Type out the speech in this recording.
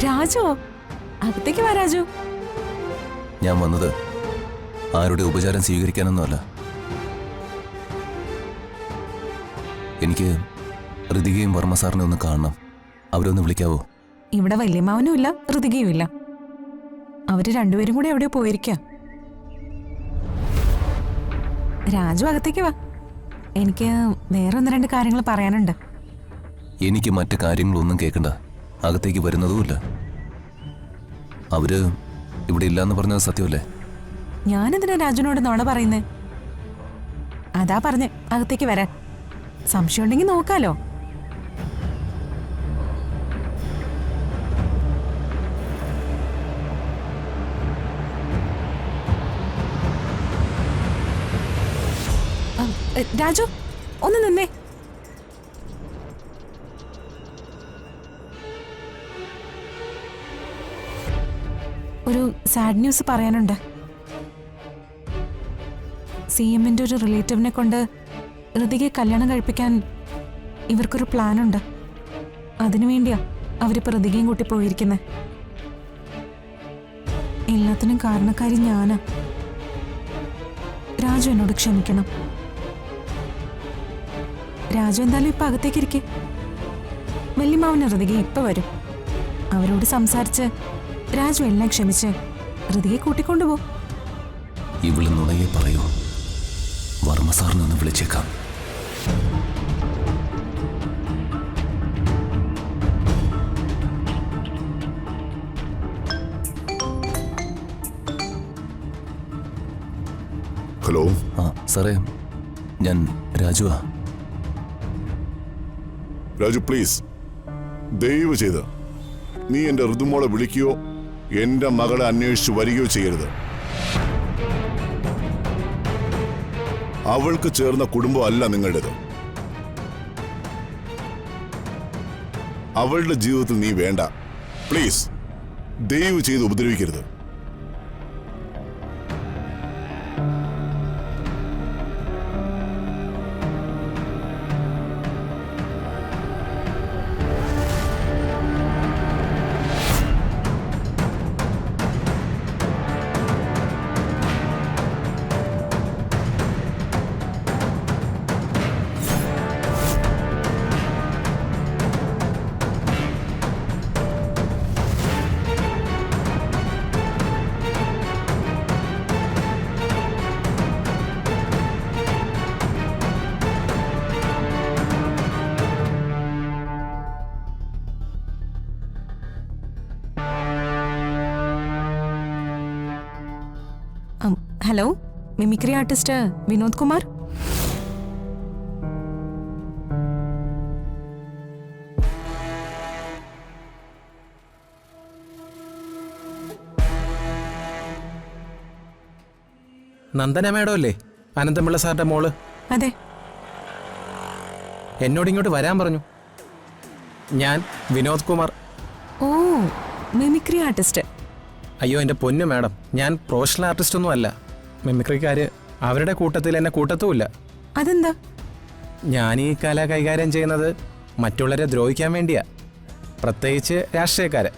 രാജു, അകത്തേക്ക് വാ രാജു. ഞാൻ വന്നത് ആരുടെ ഉപചാരം സ്വീകരിക്കാനൊന്നുമല്ല. എനിക്ക് ഋതികയും വർമ്മ സാറിനെ ഒന്ന് കാണണം. അവരൊന്ന് വിളിക്കാവോ? ഇവിടെ വല്യമ്മാവനും ഇല്ല, ഋതികയും ഇല്ല. അവര് രണ്ടുപേരും കൂടെ എവിടെയോ പോയിരിക്ക. രാജു അകത്തേക്ക് വാ, എനിക്ക് വേറെ ഒന്ന് രണ്ട് കാര്യങ്ങൾ പറയാനുണ്ട്. എനിക്ക് മറ്റു കാര്യങ്ങളൊന്നും കേൾക്കണ്ട. അകത്തേക്ക് വരുന്നതുമില്ല. അവര് ഇവിടെ ഇല്ലാന്ന് പറഞ്ഞത് സത്യമല്ലേ? ഞാനെന്തിനാ രാജുവിനോട് നോണ പറയുന്നേ? അതാ പറഞ്ഞ് അകത്തേക്ക് വരാൻ. സംശയം ഉണ്ടെങ്കിൽ നോക്കാലോ. രാജു, ഒന്ന് നിന്നേ. ഒരു സാഡ് ന്യൂസ് പറയാനുണ്ട്. CMന്റെ ഒരു റിലേറ്റീവിനെ കൊണ്ട് ഋതികയെ കല്യാണം കഴിപ്പിക്കാൻ ഇവർക്കൊരു പ്ലാനുണ്ട്. അതിനുവേണ്ടിയാ അവരിപ്പോ ഋതികയും കൂട്ടി പോയിരിക്കുന്നത്. എല്ലാത്തിനും കാരണക്കാരി ഞാനാ. രാജു എന്നോട് ക്ഷമിക്കണം. രാജു എന്തായാലും ഇപ്പൊ അകത്തേക്ക് ഇരിക്കെ. വല്യമ്മാവന് ഋതിക ഇപ്പൊ വരും. അവരോട് സംസാരിച്ച് രാജു എല്ലാം ക്ഷമിച്ച് ഋതികയെ കൂട്ടിക്കൊണ്ടുപോ. ഇവള് നുണയെ പറയൂ. വർമ്മ സാറിനെ ഒന്ന് വിളിച്ചേക്കാം. ഹലോ. ആ സാറേ, ഞാൻ രാജുവാ. രാജു പ്ലീസ്, ദയവ് ചെയ്ത് നീ എന്റെ ഋതുമോളെ വിളിക്കുകയോ എന്റെ മകളെ അന്വേഷിച്ച് വരികയോ ചെയ്യരുത്. അവൾക്ക് ചേർന്ന കുടുംബം അല്ല നിങ്ങളുടേത്. അവളുടെ ജീവിതത്തിൽ നീ വേണ്ട. പ്ലീസ്, ദയവ് ചെയ്ത് ഉപദ്രവിക്കരുത്. Hello, mimicry artist Vinod Kumar. Nandana madam അല്ലേ അനന്തപിള്ള സാറിന്റെ മോള്? അതെ. എന്നോട് ഇങ്ങോട്ട് വരാൻ പറഞ്ഞു. ഞാൻ വിനോദ് കുമാർ. ഓ, മിമിക്രി ആർട്ടിസ്റ്റ്. അയ്യോ എൻ്റെ പൊന്നു മാഡം, ഞാൻ പ്രൊഫഷണൽ ആർട്ടിസ്റ്റ് ഒന്നും അല്ല. മിമിക്രിക്കാര് അവരുടെ കൂട്ടത്തിൽ എന്നെ കൂട്ടത്തുമില്ല. അതെന്താ? ഞാൻ ഈ കല കൈകാര്യം ചെയ്യുന്നത് മറ്റുള്ളവരെ ദ്രോഹിക്കാൻ വേണ്ടിയാ, പ്രത്യേകിച്ച് രാഷ്ട്രീയക്കാരെ.